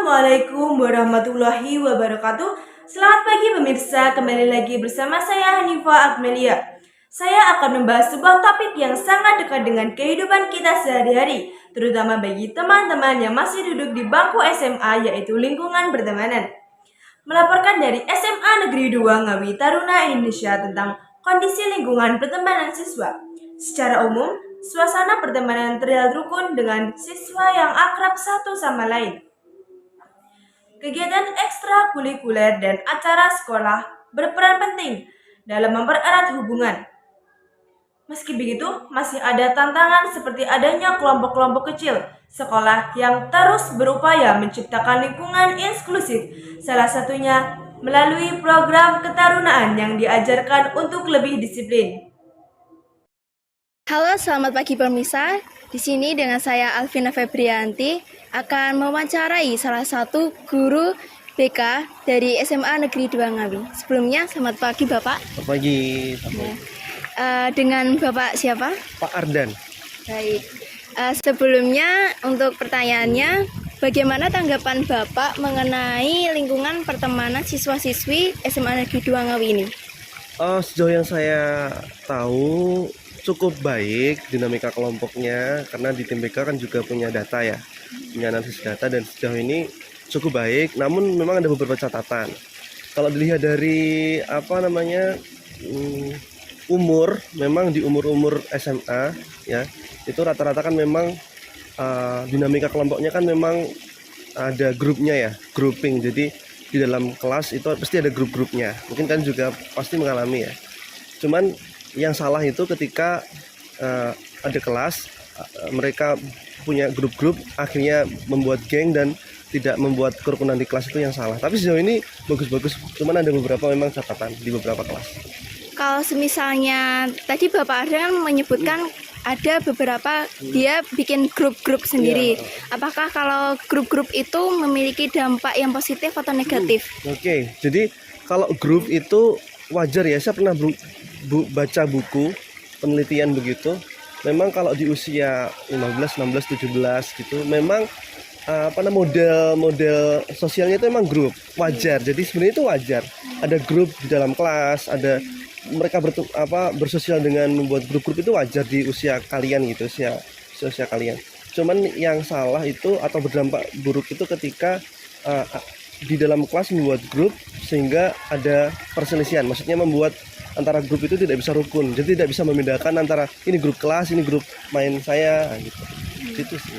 Assalamualaikum warahmatullahi wabarakatuh. Selamat pagi pemirsa, kembali lagi bersama saya Hanifa Agmelia. Saya akan membahas sebuah topik yang sangat dekat dengan kehidupan kita sehari-hari, terutama bagi teman-teman yang masih duduk di bangku SMA, yaitu lingkungan pertemanan. Melaporkan dari SMA Negeri 2 Ngawi Taruna Indonesia tentang kondisi lingkungan pertemanan siswa. Secara umum, suasana pertemanan terlihat rukun dengan siswa yang akrab satu sama lain. Kegiatan ekstrakurikuler dan acara sekolah berperan penting dalam mempererat hubungan. Meski begitu, masih ada tantangan seperti adanya kelompok-kelompok kecil sekolah yang terus berupaya menciptakan lingkungan inklusif, salah satunya melalui program ketarunaan yang diajarkan untuk lebih disiplin. Halo, selamat pagi pemirsa. Di sini dengan saya Alvina Febrianti akan mewawancarai salah satu guru BK dari SMA Negeri 2 Ngawi. Sebelumnya, selamat pagi Bapak. Selamat pagi. Dengan Bapak siapa? Pak Ardan. Baik. Sebelumnya untuk pertanyaannya, bagaimana tanggapan Bapak mengenai lingkungan pertemanan siswa-siswi SMA Negeri 2 Ngawi ini? Sejauh yang saya tahu cukup baik dinamika kelompoknya, karena di tim BK kan juga punya data ya, punya analisis data, dan sejauh ini cukup baik. Namun memang ada beberapa catatan. Kalau dilihat dari umur, memang di umur SMA ya, itu rata-rata kan memang dinamika kelompoknya kan memang ada grupnya ya, grouping. Jadi di dalam kelas itu pasti ada grup-grupnya. Mungkin kan juga pasti mengalami ya. Cuman yang salah itu ketika ada kelas, mereka punya grup-grup, akhirnya membuat geng dan tidak membuat kerukunan di kelas, itu yang salah. Tapi sejauh ini bagus-bagus, cuman ada beberapa memang catatan di beberapa kelas. Kalau semisalnya tadi Bapak Ardan menyebutkan ada beberapa dia bikin grup-grup sendiri. Apakah kalau grup-grup itu memiliki dampak yang positif atau negatif? Oke, jadi kalau grup itu wajar ya. Saya pernah baca buku penelitian begitu. Memang kalau di usia 15, 16, 17 gitu, memang model sosialnya itu memang grup, wajar. Jadi sebenarnya itu wajar. Ada grup di dalam kelas, ada mereka bersosial dengan membuat grup-grup, itu wajar di usia kalian gitu, usia kalian. Cuman yang salah itu atau berdampak buruk itu ketika di dalam kelas membuat grup sehingga ada perselisihan. Maksudnya membuat antara grup itu tidak bisa rukun. Jadi tidak bisa membedakan antara ini grup kelas, ini grup main saya gitu. Gitu sih.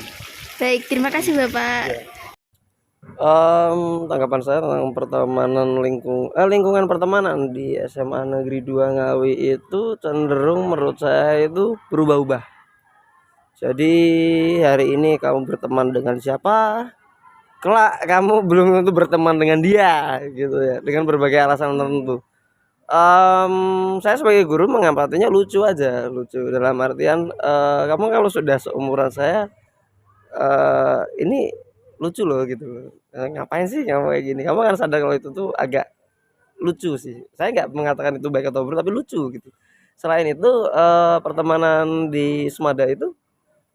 Baik, terima kasih Bapak. Tanggapan saya tentang pertemanan lingkungan pertemanan di SMA Negeri 2 Ngawi itu cenderung menurut saya itu berubah-ubah. Jadi hari ini kamu berteman dengan siapa, kelak kamu belum tentu berteman dengan dia gitu ya, dengan berbagai alasan tertentu. Saya sebagai guru mengamatinya lucu aja, lucu dalam artian kamu kalau sudah seumuran saya, ini lucu loh gitu loh. Ngapain sih kamu kayak gini? Kamu kan sadar kalau itu tuh agak lucu sih. Saya nggak mengatakan itu baik atau buruk, tapi lucu gitu. Selain itu pertemanan di Semada itu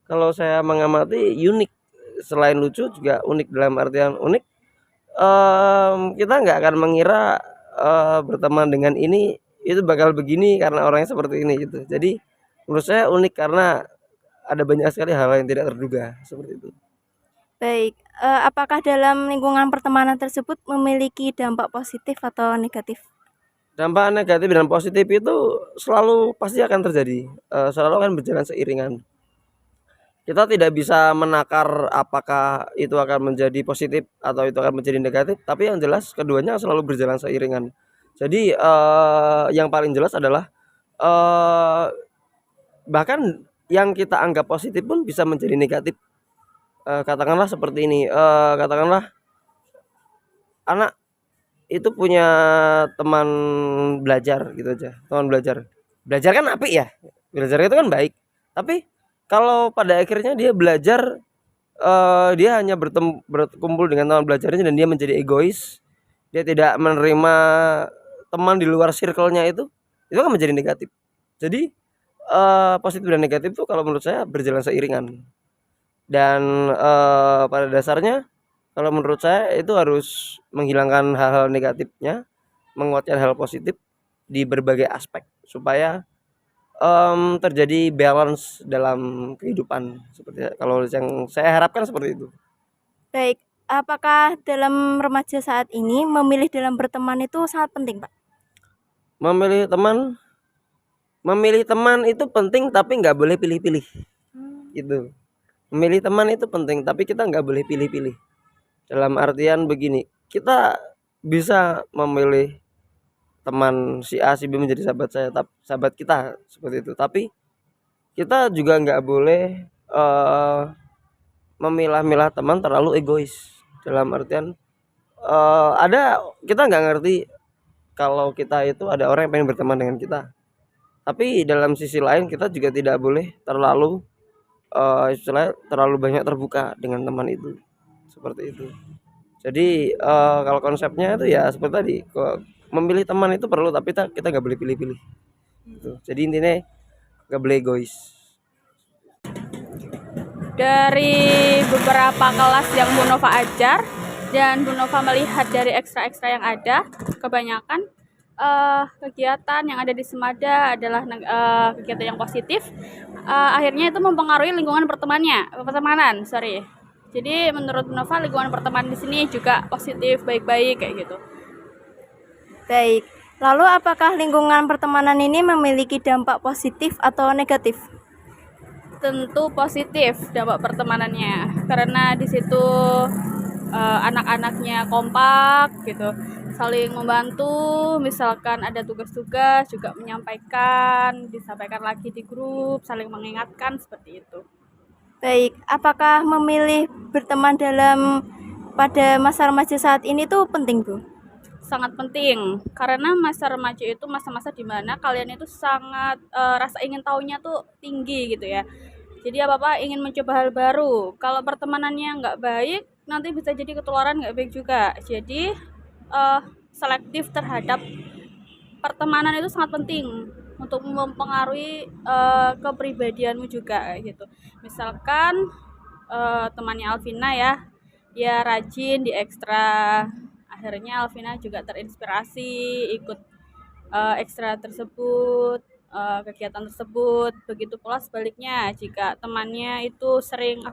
kalau saya mengamati unik. Selain lucu juga unik, dalam artian unik, kita nggak akan mengira berteman dengan ini itu bakal begini karena orangnya seperti ini gitu. Jadi menurut saya unik karena ada banyak sekali hal yang tidak terduga seperti itu. Baik, apakah dalam lingkungan pertemanan tersebut memiliki dampak positif atau negatif? Dampak negatif dan positif itu selalu pasti akan terjadi, selalu akan berjalan seiringan. Kita tidak bisa menakar apakah itu akan menjadi positif atau itu akan menjadi negatif, tapi yang jelas keduanya selalu berjalan seiringan. Jadi yang paling jelas adalah bahkan yang kita anggap positif pun bisa menjadi negatif. Katakanlah seperti ini, katakanlah anak itu punya teman belajar gitu aja, teman belajar kan apik ya, belajar itu kan baik. Tapi kalau pada akhirnya dia belajar, dia hanya berkumpul dengan teman belajarnya dan dia menjadi egois, dia tidak menerima teman di luar circle-nya, itu akan menjadi negatif. Jadi positif dan negatif itu kalau menurut saya berjalan seiringan. Dan pada dasarnya Kalau menurut saya itu harus menghilangkan hal-hal negatifnya, menguatkan hal positif di berbagai aspek supaya terjadi balance dalam kehidupan, seperti kalau yang saya harapkan seperti itu. Baik, apakah dalam remaja saat ini memilih dalam berteman itu sangat penting, Pak? Memilih teman itu penting tapi nggak boleh pilih-pilih, gitu. Memilih teman itu penting tapi kita nggak boleh pilih-pilih. Dalam artian begini, kita bisa memilih teman si A si B menjadi sahabat saya, sahabat kita seperti itu. Tapi kita juga nggak boleh memilah-milah teman terlalu egois. Dalam artian kita nggak ngerti kalau kita itu ada orang yang pengen berteman dengan kita. Tapi dalam sisi lain kita juga tidak boleh terlalu istilahnya terlalu banyak terbuka dengan teman itu. Seperti itu. Jadi kalau konsepnya itu ya seperti tadi, memilih teman itu perlu tapi kita nggak boleh pilih-pilih. Gitu. Jadi intinya nggak boleh egois. Dari beberapa kelas yang Bu Nova ajar dan Bu Nova melihat dari ekstra-ekstra yang ada, kebanyakan kegiatan yang ada di Semada adalah kegiatan yang positif. Akhirnya itu mempengaruhi lingkungan pertemanan. Jadi menurut Bu Nova lingkungan pertemanan di sini juga positif, baik-baik kayak gitu. Baik, lalu apakah lingkungan pertemanan ini memiliki dampak positif atau negatif? Tentu positif dampak pertemanannya, karena di situ anak-anaknya kompak gitu, saling membantu, misalkan ada tugas-tugas juga disampaikan lagi di grup, saling mengingatkan seperti itu. Baik, apakah memilih berteman pada masa remaja saat ini tuh penting, Bu? Sangat penting, karena masa remaja itu masa-masa dimana kalian itu sangat rasa ingin tahunya tuh tinggi gitu ya. Jadi apa-apa ingin mencoba hal baru. Kalau pertemanannya nggak baik, nanti bisa jadi ketularan nggak baik juga. Jadi selektif terhadap pertemanan itu sangat penting untuk mempengaruhi kepribadianmu juga gitu. Misalkan temannya Alvina ya rajin di ekstra. Akhirnya Alvina juga terinspirasi ikut ekstra tersebut, kegiatan tersebut. Begitu pula sebaliknya, jika temannya itu sering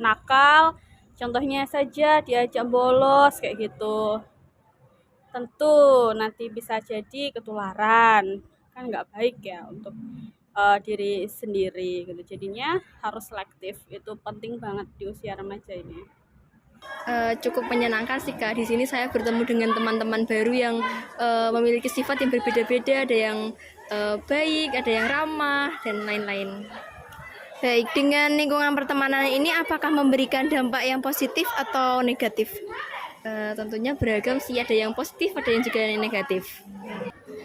nakal, contohnya saja diajak bolos kayak gitu, tentu nanti bisa jadi ketularan, kan nggak baik ya untuk diri sendiri gitu. Jadinya harus selektif, itu penting banget di usia remaja ini. Cukup menyenangkan sih, Kak. Di sini saya bertemu dengan teman-teman baru yang memiliki sifat yang berbeda-beda, ada yang baik, ada yang ramah, dan lain-lain. Baik, dengan lingkungan pertemanan ini apakah memberikan dampak yang positif atau negatif? Tentunya beragam sih, ada yang positif, ada yang juga yang negatif.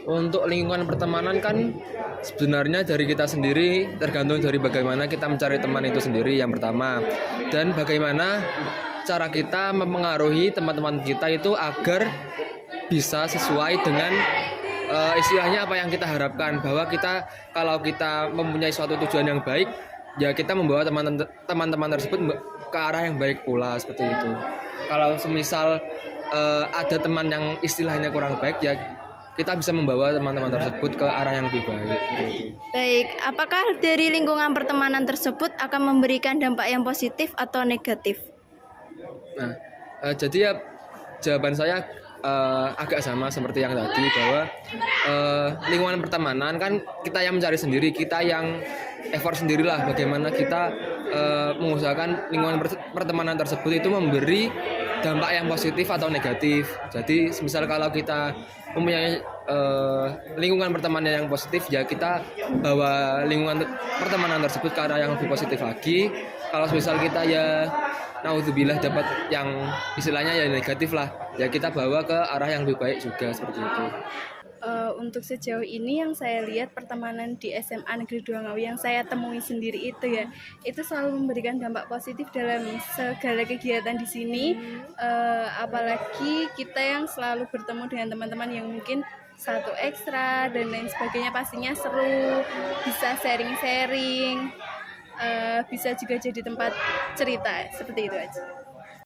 Untuk lingkungan pertemanan kan sebenarnya dari kita sendiri, tergantung dari bagaimana kita mencari teman itu sendiri yang pertama, dan bagaimana cara kita mempengaruhi teman-teman kita itu agar bisa sesuai dengan istilahnya apa yang kita harapkan, bahwa kalau kita mempunyai suatu tujuan yang baik, ya kita membawa teman-teman tersebut ke arah yang baik pula, seperti itu. Kalau semisal ada teman yang istilahnya kurang baik, ya kita bisa membawa teman-teman tersebut ke arah yang lebih baik. Baik, apakah dari lingkungan pertemanan tersebut akan memberikan dampak yang positif atau negatif? Nah, jadi ya jawaban saya agak sama seperti yang tadi, bahwa lingkungan pertemanan kan kita yang mencari sendiri, kita yang effort sendirilah bagaimana kita mengusahakan lingkungan pertemanan tersebut itu memberi dampak yang positif atau negatif. Jadi misal kalau kita mempunyai lingkungan pertemanan yang positif, ya kita bawa lingkungan pertemanan tersebut ke arah yang lebih positif lagi. Kalau misal kita ya naudzubillah dapat yang istilahnya ya negatif lah, ya kita bawa ke arah yang lebih baik juga, seperti itu. Untuk sejauh ini yang saya lihat pertemanan di SMA Negeri 2 Ngawi yang saya temui sendiri itu selalu memberikan dampak positif dalam segala kegiatan di sini. Apalagi kita yang selalu bertemu dengan teman-teman yang mungkin satu ekstra dan lain sebagainya, pastinya seru, bisa sharing-sharing, bisa juga jadi tempat cerita, seperti itu aja.